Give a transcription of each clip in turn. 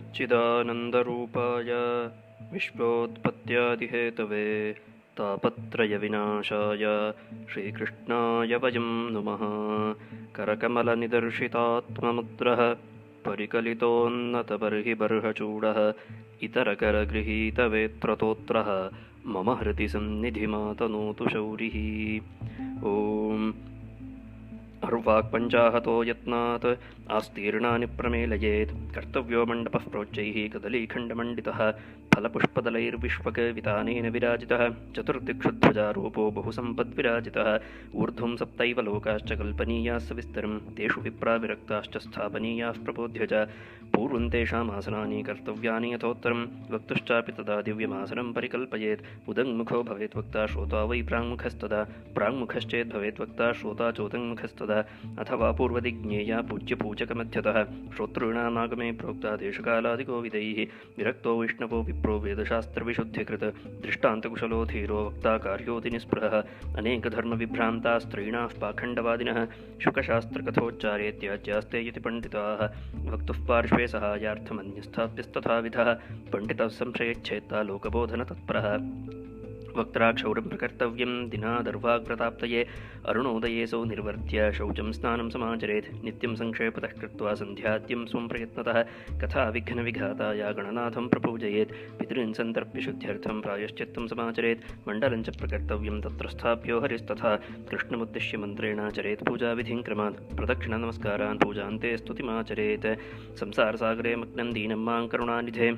सच्चिदानन्दरूपाय विश्वोत्पत्त्यादिहेतवे तापत्रयविनाशाय श्रीकृष्णाय वयं नुमः। करकमलनिदर्शितात्ममुद्रः परिकलितोन्नतबर्हिबर्हचूडः इतरकरगृहीतवेत्रतोत्रः मम हृदि सन्निधिमातनोतु शौरिः। ॐ अर्वाक्पञ्चाहतो यत्नात् आस्तीर्णानि प्रमेलयेत् कर्तव्यो मण्डपः प्रोच्चैः कदलीखण्डमण्डितः फलपुष्पदलैर्विश्वकवितानेन विराजितः चतुर्दिक्षुध्वजारूपो बहुसम्पद्विराजितः ऊर्ध्वं सप्तैव लोकाश्च कल्पनीयाः सविस्तरं तेषु विप्राविरक्ताश्च स्थापनीयाः प्रबोध्य च पूर्वं तेषामासनानि कर्तव्यानि यथोत्तरं वक्तुश्चापि तदा दिव्यमासनं परिकल्पयेत् उदङ्मुखो भवेत् वक्ता श्रोता वै प्राङ्मुखस्तदा प्राङ्मुखश्चेद् भवेत् वक्ता श्रोता चोदङ्मुखस्तदा अथवा पूर्वदिज्ञेया पूज्यपूजकमध्यतः श्रोतॄणामागमे प्रोक्ता देशकालादिको विदैः विरक्तो वैष्णवो विप्रो वेदशास्त्रविशुद्धिकृत दृष्टान्तकुशलो धीरो वक्ता कार्योति निःस्पृहः अनेकधर्मविभ्रान्ता स्त्रीणाः पाखण्डवादिनः शुकशास्त्रकथोच्चारे त्याज्यास्ते इति पण्डिताः वक्तुः पार्श्वे सहायार्थमन्यस्थाप्यस्तथाविधः पण्डितः संशयच्छेत्ता लोकबोधनतत्परः वक्त्राक्षौरं प्रकर्तव्यं दिनादर्वाग्रताप्तये अरुणोदयेऽसौ निर्वर्त्य शौचं स्नानं समाचरेत् नित्यं संक्षेपतः कृत्वा सन्ध्याद्यं स्वं प्रयत्नतः कथाविघ्नविघाताय गणनाथं प्रपूजयेत् पितॄन् सन्तर्प्य शुद्ध्यर्थं प्रायश्चित्तं समाचरेत् मण्डलं च प्रकर्तव्यं तत्र स्थाप्यो हरिस्तथा कृष्णमुद्दिश्य मन्त्रेणाचरेत् पूजाविधिं क्रमात् प्रदक्षिणनमस्कारान् पूजान्ते स्तुतिमाचरेत् संसारसागरे मग्नं दीनं मां करुणानिधे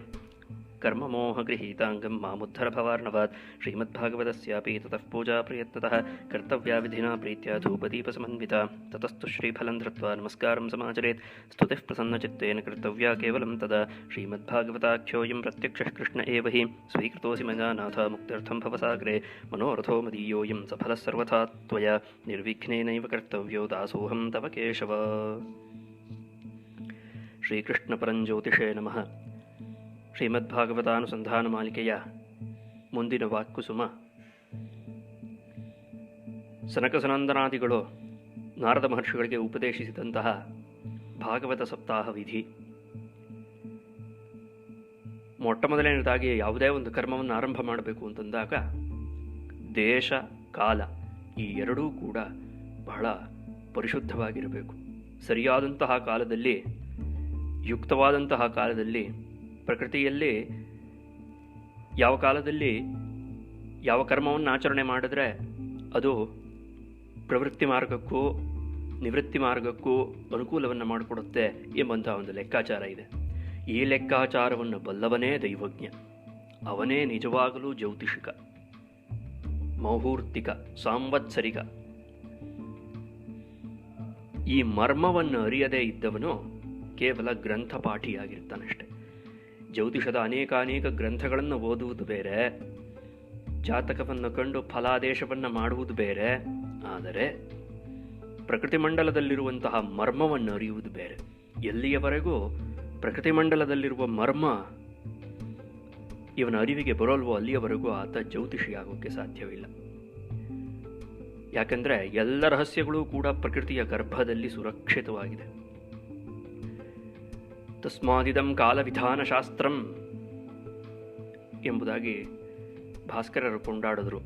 कर्ममोहगृहीताङ्गं मामुद्धर भवार्णवात् श्रीमद्भागवतस्यापि ततः पूजा प्रयत्नतः कर्तव्या विधिना प्रीत्या धूपदीपसमन्विता ततस्तु श्रीफलं धृत्वा नमस्कारं समाचरेत् स्तुतिः प्रसन्नचित्तेन कर्तव्या केवलं तदा श्रीमद्भागवताख्योऽयं प्रत्यक्षः कृष्ण एव हि स्वीकृतोऽसि मया नाथ मुक्त्यर्थं भवसागरे मनोरथो मदीयोऽयं सफलः सर्वथा त्वया निर्विघ्नेनैव कर्तव्यो दासोऽहं तव केशव। ಶ್ರೀಕೃಷ್ಣಪರಂಜ್ಯೋತಿಷೇ ನಮಃ. ಶ್ರೀಮದ್ಭಾಗವತಾನುಸಂಧಾನ ಮಾಲಿಕೆಯ ಮುಂದಿನ ವಾಕ್ಕುಸುಮ. ಸನಕಸನಂದನಾದಿಗಳು ನಾರದ ಮಹರ್ಷಿಗಳಿಗೆ ಉಪದೇಶಿಸಿದಂತಹ ಭಾಗವತ ಸಪ್ತಾಹ ವಿಧಿ. ಮೊಟ್ಟ ಮೊದಲನೇದಾಗಿ ಯಾವುದೇ ಒಂದು ಕರ್ಮವನ್ನು ಆರಂಭ ಮಾಡಬೇಕು ಅಂತಂದಾಗ ದೇಶ ಕಾಲ ಈ ಎರಡೂ ಕೂಡ ಬಹಳ ಪರಿಶುದ್ಧವಾಗಿರಬೇಕು. ಸರಿಯಾದಂತಹ ಕಾಲದಲ್ಲಿ, ಯುಕ್ತವಾದಂತಹ ಕಾಲದಲ್ಲಿ, ಪ್ರಕೃತಿಯಲ್ಲಿ ಯಾವ ಕಾಲದಲ್ಲಿ ಯಾವ ಕರ್ಮವನ್ನು ಆಚರಣೆ ಮಾಡಿದ್ರೆ ಅದು ಪ್ರವೃತ್ತಿ ಮಾರ್ಗಕ್ಕೂ ನಿವೃತ್ತಿ ಮಾರ್ಗಕ್ಕೂ ಅನುಕೂಲವನ್ನು ಮಾಡಿಕೊಡುತ್ತೆ ಎಂಬಂತಹ ಒಂದು ಲೆಕ್ಕಾಚಾರ ಇದೆ. ಈ ಲೆಕ್ಕಾಚಾರವನ್ನು ಬಲ್ಲವನೇ ದೈವಜ್ಞ, ಅವನೇ ನಿಜವಾಗಲೂ ಜ್ಯೋತಿಷಿಕ, ಮೌಹೂರ್ತಿಕ, ಸಾಂವತ್ಸರಿಕ. ಈ ಮರ್ಮವನ್ನು ಅರಿಯದೇ ಇದ್ದವನು ಕೇವಲ ಗ್ರಂಥಪಾಠಿಯಾಗಿರ್ತಾನಷ್ಟೆ. ಜ್ಯೋತಿಷದ ಅನೇಕ ಗ್ರಂಥಗಳನ್ನು ಓದುವುದು ಬೇರೆ, ಜಾತಕವನ್ನು ಕಂಡು ಫಲಾದೇಶವನ್ನು ಮಾಡುವುದು ಬೇರೆ, ಆದರೆ ಪ್ರಕೃತಿ ಮಂಡಲದಲ್ಲಿರುವಂತಹ ಮರ್ಮವನ್ನು ಅರಿಯುವುದು ಬೇರೆ. ಎಲ್ಲಿಯವರೆಗೂ ಪ್ರಕೃತಿ ಮಂಡಲದಲ್ಲಿರುವ ಮರ್ಮ ಇವನ ಅರಿವಿಗೆ ಬರೋಲ್ವೋ ಅಲ್ಲಿಯವರೆಗೂ ಆತ ಜ್ಯೋತಿಷಿಯಾಗೋಕ್ಕೆ ಸಾಧ್ಯವಿಲ್ಲ. ಯಾಕಂದರೆ ಎಲ್ಲ ರಹಸ್ಯಗಳೂ ಕೂಡ ಪ್ರಕೃತಿಯ ಗರ್ಭದಲ್ಲಿ ಸುರಕ್ಷಿತವಾಗಿದೆ. ತಸ್ಮಾದಿದಂ ಕಾಲವಿಧಾನಶಾಸ್ತ್ರಂ ಎಂಬುದಾಗಿ ಭಾಸ್ಕರರು ಕೊಂಡಾಡಿದ್ರು.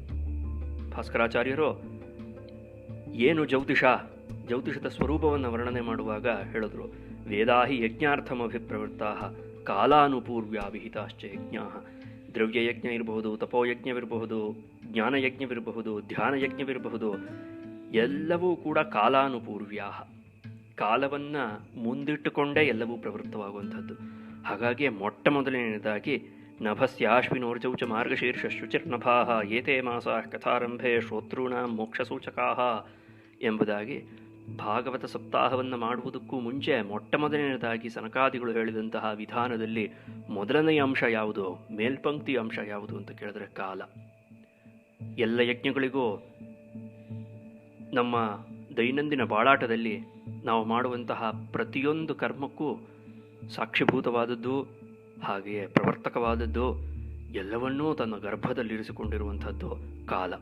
ಭಾಸ್ಕರಾಚಾರ್ಯರು ಏನು ಜ್ಯೋತಿಷದ ಸ್ವರೂಪವನ್ನು ವರ್ಣನೆ ಮಾಡುವಾಗ ಹೇಳಿದ್ರು, ವೇದಾಹಿ ಯಜ್ಞಾರ್ಥಮಭಿಪ್ರವೃತ್ತಾ ಕಾಲಾನುಪೂರ್ವ್ಯಾ ವಿಹಿತಾಶ್ಚ ಯಜ್ಞಾ. ದ್ರವ್ಯಯಜ್ಞ ಇರಬಹುದು, ತಪೋಯಜ್ಞವಿರಬಹುದು, ಜ್ಞಾನಯಜ್ಞವಿರಬಹುದು, ಧ್ಯಾನಯಜ್ಞವಿರಬಹುದು, ಎಲ್ಲವೂ ಕೂಡ ಕಾಲಾನುಪೂರ್ವ್ಯಾ, ಕಾಲವನ್ನು ಮುಂದಿಟ್ಟುಕೊಂಡೇ ಎಲ್ಲವೂ ಪ್ರವೃತ್ತವಾಗುವಂಥದ್ದು. ಹಾಗಾಗಿ ಮೊಟ್ಟ ಮೊದಲನೇದಾಗಿ ನಭಸ್ಯಾಶ್ವಿನೋರ್ಜೌ ಚ ಮಾರ್ಗಶೀರ್ಷ ಶುಚಿರ್ನಭಾಃ ಏತೇ ಮಾಸಾಃ ಕಥಾರಂಭೆ ಶ್ರೋತॄಣಾಂ ಮೋಕ್ಷಸೂಚಕಾಃ ಎಂಬುದಾಗಿ ಭಾಗವತ ಸಪ್ತಾಹವನ್ನು ಮಾಡುವುದಕ್ಕೂ ಮುಂಚೆ ಮೊಟ್ಟ ಮೊದಲನೇದಾಗಿ ಸನಕಾದಿಗಳು ಹೇಳಿದಂತಹ ವಿಧಾನದಲ್ಲಿ ಮೊದಲನೆಯ ಅಂಶ ಯಾವುದು, ಮೇಲ್ಪಂಕ್ತಿ ಅಂಶ ಯಾವುದು ಅಂತ ಕೇಳಿದ್ರೆ ಕಾಲ. ಎಲ್ಲ ಯಜ್ಞಗಳಿಗೂ ನಮ್ಮ ದೈನಂದಿನ ಬಾಳಾಟದಲ್ಲಿ ನಾವು ಮಾಡುವಂತಹ ಪ್ರತಿಯೊಂದು ಕರ್ಮಕ್ಕೂ ಸಾಕ್ಷಿಭೂತವಾದದ್ದು, ಹಾಗೆಯೇ ಪ್ರವರ್ತಕವಾದದ್ದು, ಎಲ್ಲವನ್ನೂ ತನ್ನ ಗರ್ಭದಲ್ಲಿರಿಸಿಕೊಂಡಿರುವಂಥದ್ದು ಕಾಲ.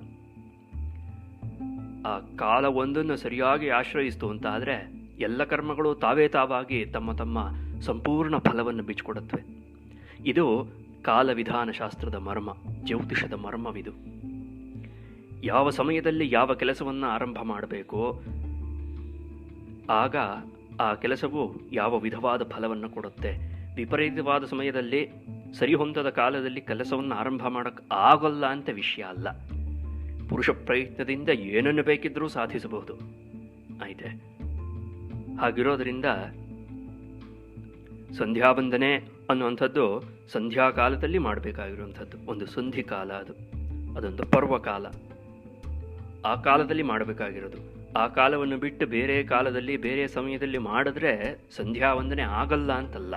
ಆ ಕಾಲ ಒಂದನ್ನು ಸರಿಯಾಗಿ ಆಶ್ರಯಿಸ್ತು ಅಂತ ಆದರೆ ಎಲ್ಲ ಕರ್ಮಗಳು ತಾವೇ ತಾವಾಗಿ ತಮ್ಮ ತಮ್ಮ ಸಂಪೂರ್ಣ ಫಲವನ್ನು ಬಿಚ್ಚಿಕೊಡುತ್ತವೆ. ಇದು ಕಾಲವಿಧಾನ ಶಾಸ್ತ್ರದ ಮರ್ಮ, ಜ್ಯೋತಿಷದ ಮರ್ಮವಿದು. ಯಾವ ಸಮಯದಲ್ಲಿ ಯಾವ ಕೆಲಸವನ್ನು ಆರಂಭ ಮಾಡಬೇಕೋ ಆಗ ಆ ಕೆಲಸವು ಯಾವ ವಿಧವಾದ ಫಲವನ್ನು ಕೊಡುತ್ತೆ. ವಿಪರೀತವಾದ ಸಮಯದಲ್ಲಿ ಸರಿಹೊಂದದ ಕಾಲದಲ್ಲಿ ಕೆಲಸವನ್ನು ಆರಂಭ ಮಾಡೋಕ್ಕೆ ಆಗೋಲ್ಲ ಅಂತ ವಿಷಯ ಅಲ್ಲ. ಪುರುಷ ಪ್ರಯತ್ನದಿಂದ ಏನನ್ನು ಬೇಕಿದ್ರೂ ಸಾಧಿಸಬಹುದು. ಆಯ್ತೆ, ಹಾಗಿರೋದ್ರಿಂದ ಸಂಧ್ಯಾವಂದನೆ ಅನ್ನುವಂಥದ್ದು ಸಂಧ್ಯಾಕಾಲದಲ್ಲಿ ಮಾಡಬೇಕಾಗಿರುವಂಥದ್ದು ಒಂದು ಸಂಧಿಕಾಲ. ಅದೊಂದು ಪರ್ವಕಾಲ. ಆ ಕಾಲದಲ್ಲಿ ಮಾಡಬೇಕಾಗಿರೋದು. ಆ ಕಾಲವನ್ನು ಬಿಟ್ಟು ಬೇರೆ ಕಾಲದಲ್ಲಿ ಬೇರೆ ಸಮಯದಲ್ಲಿ ಮಾಡಿದ್ರೆ ಸಂಧ್ಯಾವಂದನೆ ಆಗಲ್ಲ ಅಂತಲ್ಲ.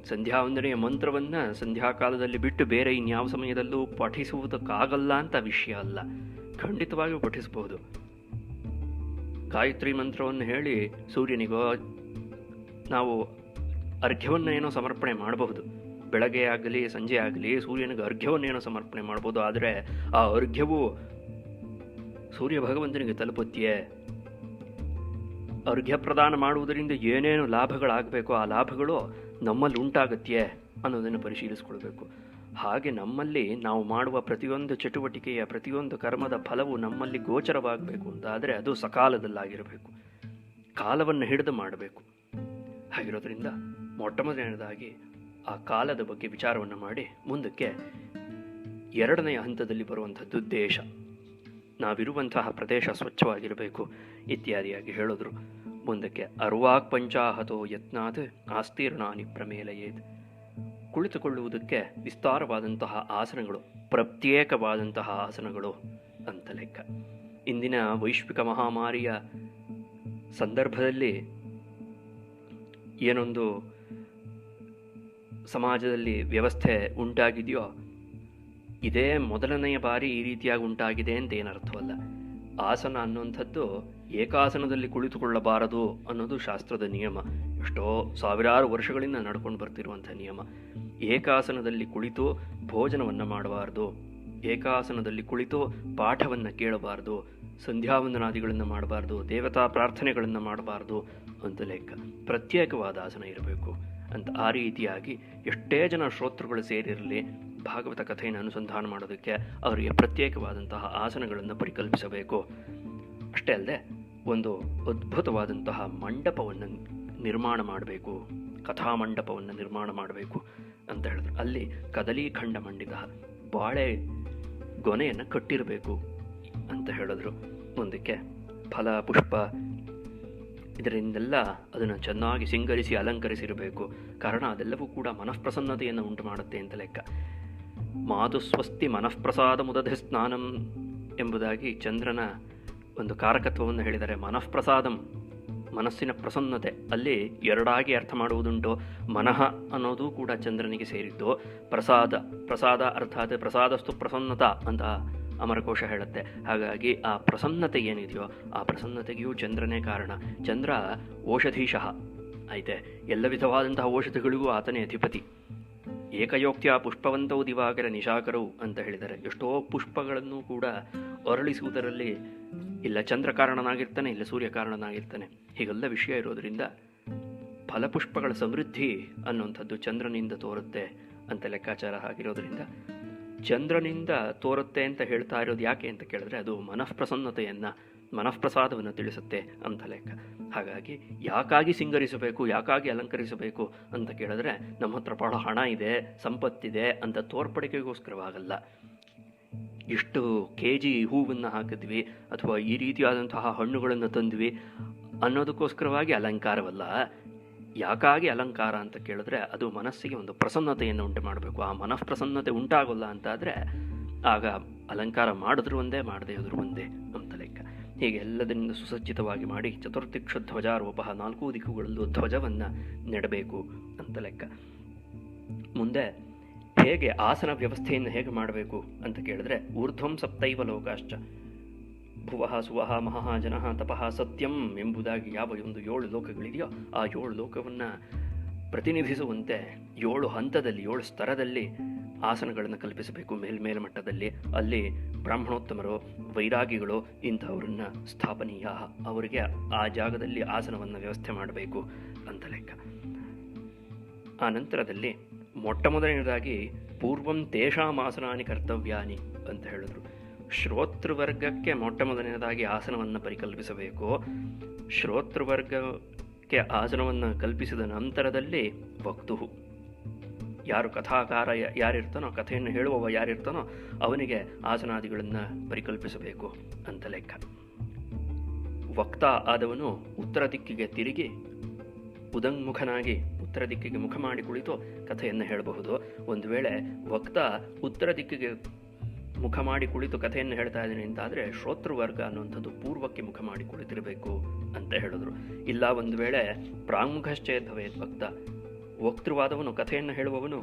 ಸಂಧ್ಯಾವಂದನೆಯ ಮಂತ್ರವನ್ನು ಸಂಧ್ಯಾಕಾಲದಲ್ಲಿ ಬಿಟ್ಟು ಬೇರೆ ಇನ್ಯಾವ ಸಮಯದಲ್ಲೂ ಪಠಿಸುವುದಕ್ಕಾಗಲ್ಲ ಅಂತ ವಿಷಯ ಅಲ್ಲ. ಖಂಡಿತವಾಗಿಯೂ ಪಠಿಸಬಹುದು. ಗಾಯತ್ರಿ ಮಂತ್ರವನ್ನು ಹೇಳಿ ಸೂರ್ಯನಿಗೋ ನಾವು ಅರ್ಘ್ಯವನ್ನು ಏನೋ ಸಮರ್ಪಣೆ ಮಾಡಬಹುದು. ಬೆಳಗ್ಗೆ ಆಗಲಿ ಸಂಜೆ ಆಗಲಿ ಸೂರ್ಯನಿಗೆ ಅರ್ಘ್ಯವನ್ನೇನೋ ಸಮರ್ಪಣೆ ಮಾಡ್ಬೋದು. ಆದರೆ ಆ ಅರ್ಘ್ಯವು ಸೂರ್ಯ ಭಗವಂತನಿಗೆ ತಲುಪುತ್ತೆಯೇ? ಅರ್ಘ್ಯ ಪ್ರದಾನ ಮಾಡುವುದರಿಂದ ಏನೇನು ಲಾಭಗಳಾಗಬೇಕೋ ಆ ಲಾಭಗಳು ನಮ್ಮಲ್ಲಿ ಉಂಟಾಗತ್ತೆಯೇ ಅನ್ನೋದನ್ನು ಪರಿಶೀಲಿಸ್ಕೊಳ್ಬೇಕು. ಹಾಗೆ ನಮ್ಮಲ್ಲಿ ನಾವು ಮಾಡುವ ಪ್ರತಿಯೊಂದು ಚಟುವಟಿಕೆಯ ಪ್ರತಿಯೊಂದು ಕರ್ಮದ ಫಲವು ನಮ್ಮಲ್ಲಿ ಗೋಚರವಾಗಬೇಕು ಅಂತಾದರೆ ಅದು ಸಕಾಲದಲ್ಲಾಗಿರಬೇಕು, ಕಾಲವನ್ನು ಹಿಡಿದು ಮಾಡಬೇಕು. ಹಾಗಿರೋದ್ರಿಂದ ಮೊಟ್ಟಮೊದಲನೇದಾಗಿ ಆ ಕಾಲದ ಬಗ್ಗೆ ವಿಚಾರವನ್ನು ಮಾಡಿ ಮುಂದಕ್ಕೆ ಎರಡನೆಯ ಹಂತದಲ್ಲಿ ಬರುವಂಥದ್ದು ದೇಶ. ನಾವಿರುವಂತಹ ಪ್ರದೇಶ ಸ್ವಚ್ಛವಾಗಿರಬೇಕು ಇತ್ಯಾದಿಯಾಗಿ ಹೇಳಿದ್ರು. ಮುಂದಕ್ಕೆ ಅರ್ವಾಕ್ ಪಂಚಾಹತೋ ಯತ್ನಾತ್ ಆಸ್ತೀರ್ಣಾನಿ ಪ್ರಮೇಲಯೇತ್. ಕುಳಿತುಕೊಳ್ಳುವುದಕ್ಕೆ ವಿಸ್ತಾರವಾದಂತಹ ಆಸನಗಳು, ಪ್ರತ್ಯೇಕವಾದಂತಹ ಆಸನಗಳು ಅಂತ ಲೆಕ್ಕ. ಇಂದಿನ ವೈಶ್ವಿಕ ಮಹಾಮಾರಿಯ ಸಂದರ್ಭದಲ್ಲಿ ಏನೊಂದು ಸಮಾಜದಲ್ಲಿ ವ್ಯವಸ್ಥೆ ಉಂಟಾಗಿದೆಯೋ ಇದೇ ಮೊದಲನೆಯ ಬಾರಿ ಈ ರೀತಿಯಾಗಿ ಉಂಟಾಗಿದೆ ಅಂತ ಏನರ್ಥವಲ್ಲ. ಆಸನ ಅನ್ನುವಂಥದ್ದು ಏಕಾಸನದಲ್ಲಿ ಕುಳಿತುಕೊಳ್ಳಬಾರದು ಅನ್ನೋದು ಶಾಸ್ತ್ರದ ನಿಯಮ. ಎಷ್ಟೋ ಸಾವಿರಾರು ವರ್ಷಗಳಿಂದ ನಡ್ಕೊಂಡು ಬರ್ತಿರುವಂಥ ನಿಯಮ. ಏಕಾಸನದಲ್ಲಿ ಕುಳಿತು ಭೋಜನವನ್ನು ಮಾಡಬಾರ್ದು, ಏಕಾಸನದಲ್ಲಿ ಕುಳಿತು ಪಾಠವನ್ನು ಕೇಳಬಾರ್ದು, ಸಂಧ್ಯಾವಂದನಾದಿಗಳನ್ನು ಮಾಡಬಾರ್ದು, ದೇವತಾ ಪ್ರಾರ್ಥನೆಗಳನ್ನು ಮಾಡಬಾರ್ದು ಅಂತ ಲೆಕ್ಕ. ಪ್ರತ್ಯೇಕವಾದ ಆಸನ ಇರಬೇಕು ಅಂತ. ಆ ರೀತಿಯಾಗಿ ಎಷ್ಟೇ ಜನ ಶ್ರೋತೃಗಳು ಸೇರಿರಲಿ ಭಾಗವತ ಕಥೆಯನ್ನು ಅನುಸಂಧಾನ ಮಾಡೋದಕ್ಕೆ ಅವರಿಗೆ ಪ್ರತ್ಯೇಕವಾದಂತಹ ಆಸನಗಳನ್ನು ಪರಿಕಲ್ಪಿಸಬೇಕು. ಅಷ್ಟೇ ಅಲ್ಲದೆ ಒಂದು ಅದ್ಭುತವಾದಂತಹ ಮಂಟಪವನ್ನು ನಿರ್ಮಾಣ ಮಾಡಬೇಕು, ಕಥಾಮಂಟಪವನ್ನು ನಿರ್ಮಾಣ ಮಾಡಬೇಕು ಅಂತ ಹೇಳಿದ್ರು. ಅಲ್ಲಿ ಕದಲೀಖಂಡ ಮಂಡಿತ, ಬಾಳೆ ಗೊನೆಯನ್ನು ಕಟ್ಟಿರಬೇಕು ಅಂತ ಹೇಳಿದ್ರು. ಮುಂದಕ್ಕೆ ಫಲ ಪುಷ್ಪ ಇದರಿಂದೆಲ್ಲ ಅದನ್ನು ಚೆನ್ನಾಗಿ ಸಿಂಗರಿಸಿ ಅಲಂಕರಿಸಿರಬೇಕು. ಕಾರಣ ಅದೆಲ್ಲವೂ ಕೂಡ ಮನಃಪ್ರಸನ್ನತೆಯನ್ನು ಉಂಟು ಮಾಡುತ್ತೆ ಅಂತ ಲೆಕ್ಕ. ಮಾತು ಸ್ವಸ್ತಿ ಮನಃಪ್ರಸಾದ ಮುದಧಿ ಸ್ನಾನಂ ಎಂಬುದಾಗಿ ಚಂದ್ರನ ಒಂದು ಕಾರಕತ್ವವನ್ನು ಹೇಳಿದ್ದಾರೆ. ಮನಃಪ್ರಸಾದಂ, ಮನಸ್ಸಿನ ಪ್ರಸನ್ನತೆ. ಅಲ್ಲಿ ಎರಡಾಗಿ ಅರ್ಥ ಮಾಡುವುದುಂಟು. ಮನಃ ಅನ್ನೋದು ಕೂಡ ಚಂದ್ರನಿಗೆ ಸೇರಿದ್ದು. ಪ್ರಸಾದ ಅರ್ಥಾತ್ ಪ್ರಸಾದಸ್ತು ಪ್ರಸನ್ನತ ಅಂತ ಅಮರಕೋಶ ಹೇಳುತ್ತೆ. ಹಾಗಾಗಿ ಆ ಪ್ರಸನ್ನತೆ ಏನಿದೆಯೋ ಆ ಪ್ರಸನ್ನತೆಗೂ ಚಂದ್ರನೇ ಕಾರಣ. ಚಂದ್ರ ಓಷಧೀಶಃ ಐತೆ, ಎಲ್ಲ ವಿಧವಾದಂತಹ ಔಷಧಿಗಳಿಗೂ ಆತನೇ ಅಧಿಪತಿ. ಏಕಯೋಕ್ತ್ಯ ಪುಷ್ಪವಂತವು ದಿವಾಕರ ನಿಶಾಕರವು ಅಂತ ಹೇಳಿದ್ದಾರೆ. ಎಷ್ಟೋ ಪುಷ್ಪಗಳನ್ನು ಕೂಡ ಅರಳಿಸುವುದರಲ್ಲಿ ಇಲ್ಲ ಚಂದ್ರ ಕಾರಣನಾಗಿರ್ತಾನೆ, ಇಲ್ಲ ಸೂರ್ಯ ಕಾರಣನಾಗಿರ್ತಾನೆ. ಹೀಗೆಲ್ಲ ವಿಷಯ ಇರೋದರಿಂದ ಫಲಪುಷ್ಪಗಳ ಸಮೃದ್ಧಿ ಅನ್ನುವಂಥದ್ದು ಚಂದ್ರನಿಂದ ತೋರುತ್ತೆ ಅಂತ ಲೆಕ್ಕಾಚಾರ ಆಗಿರೋದ್ರಿಂದ ಚಂದ್ರನಿಂದ ತೋರುತ್ತೆ ಅಂತ ಹೇಳ್ತಾ ಇರೋದು ಯಾಕೆ ಅಂತ ಕೇಳಿದ್ರೆ ಅದು ಮನಃಪ್ರಸನ್ನತೆಯನ್ನು, ಮನಃಪ್ರಸಾದವನ್ನು ತಿಳಿಸುತ್ತೆ ಅಂತ ಲೆಕ್ಕ. ಹಾಗಾಗಿ ಯಾಕಾಗಿ ಸಿಂಗರಿಸಬೇಕು, ಯಾಕಾಗಿ ಅಲಂಕರಿಸಬೇಕು ಅಂತ ಕೇಳಿದ್ರೆ ನಮ್ಮ ಹತ್ರ ಬಹಳ ಹಣ ಇದೆ, ಸಂಪತ್ತಿದೆ ಅಂತ ತೋರ್ಪಡಿಕೆಗೋಸ್ಕರವಾಗಲ್ಲ. ಇಷ್ಟು KG ಹೂವನ್ನು ಹಾಕಿದ್ವಿ ಅಥವಾ ಈ ರೀತಿಯಾದಂತಹ ಹಣ್ಣುಗಳನ್ನು ತಂದ್ವಿ ಅನ್ನೋದಕ್ಕೋಸ್ಕರವಾಗಿ ಅಲಂಕಾರವಲ್ಲ. ಯಾಕಾಗಿ ಅಲಂಕಾರ ಅಂತ ಕೇಳಿದ್ರೆ ಅದು ಮನಸ್ಸಿಗೆ ಒಂದು ಪ್ರಸನ್ನತೆಯನ್ನು ಉಂಟು ಮಾಡಬೇಕು. ಆ ಮನಃಪ್ರಸನ್ನತೆ ಉಂಟಾಗೋಲ್ಲ ಅಂತಾದರೆ ಆಗ ಅಲಂಕಾರ ಮಾಡಿದ್ರು ಒಂದೇ, ಮಾಡದೇ ಇದ್ರು ಒಂದೇ ಅಂತ ಲೆಕ್ಕ. ಹೀಗೆ ಎಲ್ಲದರಿಂದ ಸುಸಜ್ಜಿತವಾಗಿ ಮಾಡಿ ಚತುರ್ದಿಕ್ಷ ಧ್ವಜಾರೋಪ, 4 ದಿಕ್ಕುಗಳಲ್ಲೂ ಧ್ವಜವನ್ನು ನೆಡಬೇಕು ಅಂತ ಲೆಕ್ಕ. ಮುಂದೆ ಹೇಗೆ ಆಸನ ವ್ಯವಸ್ಥೆಯನ್ನು ಹೇಗೆ ಮಾಡಬೇಕು ಅಂತ ಕೇಳಿದ್ರೆ ಊರ್ಧ್ವಂ ಸಪ್ತೈವ ಲೋಕಾಶ್ಚ ಭುವಃ ಸುವಃ ಮಹಃ ಜನಃ ತಪಃ ಸತ್ಯಂ ಎಂಬುದಾಗಿ ಯಾವ ಒಂದು 7 ಲೋಕಗಳಿದೆಯೋ ಆ 7 ಲೋಕವನ್ನು ಪ್ರತಿನಿಧಿಸುವಂತೆ 7 ಹಂತದಲ್ಲಿ 7 ಸ್ತರದಲ್ಲಿ ಆಸನಗಳನ್ನು ಕಲ್ಪಿಸಬೇಕು ಮೇಲ್ಮಟ್ಟದಲ್ಲಿ. ಅಲ್ಲಿ ಬ್ರಾಹ್ಮಣೋತ್ತಮರು, ವೈರಾಗಿಗಳು ಇಂಥವ್ರನ್ನ ಸ್ಥಾಪನೀಯ, ಅವರಿಗೆ ಆ ಜಾಗದಲ್ಲಿ ಆಸನವನ್ನು ವ್ಯವಸ್ಥೆ ಮಾಡಬೇಕು ಅಂತ ಲೆಕ್ಕ. ಆ ನಂತರದಲ್ಲಿ ಮೊಟ್ಟ ಮೊದಲನೇದಾಗಿ ಪೂರ್ವಂ ತೇಷಾಂ ಆಸನಾನಿ ಕರ್ತವ್ಯಾನಿ ಅಂತ ಹೇಳಿದ್ರು. ಶ್ರೋತೃವರ್ಗಕ್ಕೆ ಮೊಟ್ಟ ಮೊದಲನೇದಾಗಿ ಆಸನವನ್ನು ಪರಿಕಲ್ಪಿಸಬೇಕು. ಶ್ರೋತೃವರ್ಗಕ್ಕೆ ಆಸನವನ್ನು ಕಲ್ಪಿಸಿದ ನಂತರದಲ್ಲಿ ವಕ್ತು, ಯಾರು ಕಥಾಕಾರ ಯಾರಿರ್ತಾನೋ, ಕಥೆಯನ್ನು ಹೇಳುವವ ಯಾರಿರ್ತಾನೋ ಅವನಿಗೆ ಆಸನಾದಿಗಳನ್ನು ಪರಿಕಲ್ಪಿಸಬೇಕು ಅಂತ ಲೆಕ್ಕ. ವಕ್ತ ಆದವನು ಉತ್ತರ ದಿಕ್ಕಿಗೆ ತಿರುಗಿ ಉದಂಗ್ಮುಖನಾಗಿ ಉತ್ತರ ದಿಕ್ಕಿಗೆ ಮುಖ ಮಾಡಿ ಕುಳಿತು ಕಥೆಯನ್ನು ಹೇಳಬಹುದು. ಒಂದು ವೇಳೆ ವಕ್ತ ಉತ್ತರ ದಿಕ್ಕಿಗೆ ಮುಖ ಮಾಡಿ ಕುಳಿತು ಕಥೆಯನ್ನು ಹೇಳ್ತಾ ಇದ್ದೀನಿ ಅಂತಾದರೆ ಶ್ರೋತೃವರ್ಗ ಅನ್ನುವಂಥದ್ದು ಪೂರ್ವಕ್ಕೆ ಮುಖ ಮಾಡಿ ಕುಳಿತಿರಬೇಕು ಅಂತ ಹೇಳಿದ್ರು. ಇಲ್ಲ ಒಂದು ವೇಳೆ ಪ್ರಾಂಗುಖಶ್ಚೇತ್ ಭವೇತ್ ವಕ್ತ, ವಕ್ತೃವಾದವನು ಕಥೆಯನ್ನು ಹೇಳುವವನು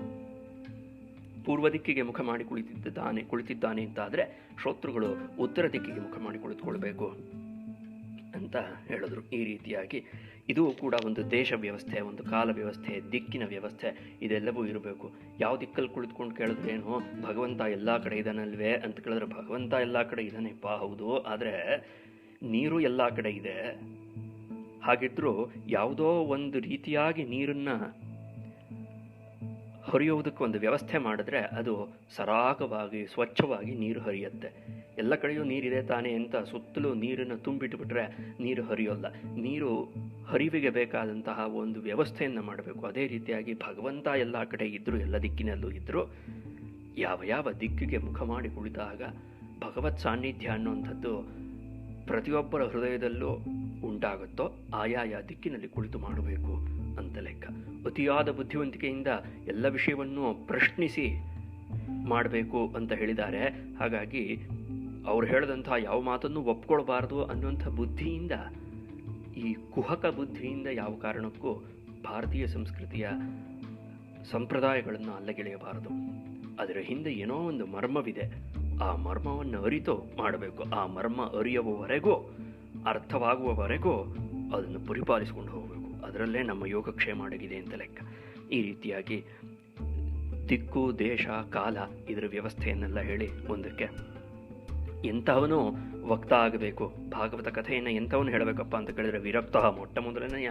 ಪೂರ್ವ ದಿಕ್ಕಿಗೆ ಮುಖ ಮಾಡಿ ಕುಳಿತಿದ್ದಾನೆ ಅಂತಾದರೆ ಶ್ರೋತೃಗಳು ಉತ್ತರ ದಿಕ್ಕಿಗೆ ಮುಖ ಮಾಡಿ ಕುಳಿತುಕೊಳ್ಬೇಕು ಅಂತ ಹೇಳಿದ್ರು. ಈ ರೀತಿಯಾಗಿ ಇದು ಕೂಡ ಒಂದು ದೇಶ ವ್ಯವಸ್ಥೆ, ಒಂದು ಕಾಲ ವ್ಯವಸ್ಥೆ, ದಿಕ್ಕಿನ ವ್ಯವಸ್ಥೆ, ಇದೆಲ್ಲವೂ ಇರಬೇಕು. ಯಾವ ದಿಕ್ಕಲ್ಲಿ ಕುಳಿತುಕೊಂಡು ಕೇಳಿದ್ರೇನು ಭಗವಂತ ಎಲ್ಲ ಕಡೆ ಇದ್ದಾನಲ್ವೇ ಅಂತ ಕೇಳಿದ್ರೆ ಭಗವಂತ ಎಲ್ಲ ಕಡೆ ಇದ್ದಾನೆಪ್ಪ, ಹೌದು, ಆದರೆ ನೀರು ಎಲ್ಲ ಕಡೆ ಇದೆ. ಹಾಗಿದ್ರೂ ಯಾವುದೋ ಒಂದು ರೀತಿಯಾಗಿ ನೀರನ್ನು ಹರಿಯುವುದಕ್ಕೆ ಒಂದು ವ್ಯವಸ್ಥೆ ಮಾಡಿದ್ರೆ ಅದು ಸರಾಗವಾಗಿ ಸ್ವಚ್ಛವಾಗಿ ನೀರು ಹರಿಯುತ್ತೆ. ಎಲ್ಲ ಕಡೆಯೂ ನೀರಿದೆ ತಾನೇ ಅಂತ ಸುತ್ತಲೂ ನೀರನ್ನು ತುಂಬಿಟ್ಟುಬಿಟ್ರೆ ನೀರು ಹರಿಯೋಲ್ಲ. ನೀರು ಹರಿವಿಗೆ ಬೇಕಾದಂತಹ ಒಂದು ವ್ಯವಸ್ಥೆಯನ್ನು ಮಾಡಬೇಕು. ಅದೇ ರೀತಿಯಾಗಿ ಭಗವಂತ ಎಲ್ಲ ಕಡೆ ಇದ್ದರೂ, ಎಲ್ಲ ದಿಕ್ಕಿನಲ್ಲೂ ಇದ್ದರೂ, ಯಾವ ಯಾವ ದಿಕ್ಕಿಗೆ ಮುಖ ಮಾಡಿ ಕುಳಿತಾಗ ಭಗವತ್ ಸಾನ್ನಿಧ್ಯ ಅನ್ನುವಂಥದ್ದು ಪ್ರತಿಯೊಬ್ಬರ ಹೃದಯದಲ್ಲೂ ಉಂಟಾಗುತ್ತೋ ಆಯಾಯ ದಿಕ್ಕಿನಲ್ಲಿ ಕುಳಿತು ಮಾಡಬೇಕು ಅಂತ ಲೆಕ್ಕ. ಅತಿಯಾದ ಬುದ್ಧಿವಂತಿಕೆಯಿಂದ ಎಲ್ಲ ವಿಷಯವನ್ನು ಪ್ರಶ್ನಿಸಿ ಮಾಡಬೇಕು ಅಂತ ಹೇಳಿದ್ದಾರೆ. ಹಾಗಾಗಿ ಅವ್ರು ಹೇಳಿದಂತಹ ಯಾವ ಮಾತನ್ನು ಒಪ್ಕೊಳ್ಬಾರ್ದು ಅನ್ನುವಂಥ ಬುದ್ಧಿಯಿಂದ, ಈ ಕುಹಕ ಬುದ್ಧಿಯಿಂದ ಯಾವ ಕಾರಣಕ್ಕೂ ಭಾರತೀಯ ಸಂಸ್ಕೃತಿಯ ಸಂಪ್ರದಾಯಗಳನ್ನು ಅಲ್ಲಗೆಳೆಯಬಾರದು. ಅದರ ಹಿಂದೆ ಏನೋ ಒಂದು ಮರ್ಮವಿದೆ, ಆ ಮರ್ಮವನ್ನು ಅರಿತು ಮಾಡಬೇಕು. ಆ ಮರ್ಮ ಅರಿಯುವವರೆಗೂ, ಅರ್ಥವಾಗುವವರೆಗೂ ಅದನ್ನು ಪರಿಪಾಲಿಸಿಕೊಂಡು ಹೋಗಬೇಕು. ಅದರಲ್ಲೇ ನಮ್ಮ ಯೋಗಕ್ಷೇಮ ಅಡಗಿದೆ ಅಂತ ಲೆಕ್ಕ. ಈ ರೀತಿಯಾಗಿ ದಿಕ್ಕು, ದೇಶ, ಕಾಲ ಇದರ ವ್ಯವಸ್ಥೆಯನ್ನೆಲ್ಲ ಹೇಳಿ ಮುಂದಕ್ಕೆ ಎಂಥವನು ವಕ್ತ ಆಗಬೇಕು, ಭಾಗವತ ಕಥೆಯನ್ನು ಎಂಥವನು ಹೇಳಬೇಕಪ್ಪ ಅಂತ ಕೇಳಿದರೆ ವಿರಕ್ತ. ಮೊಟ್ಟ ಮೊದಲನೆಯ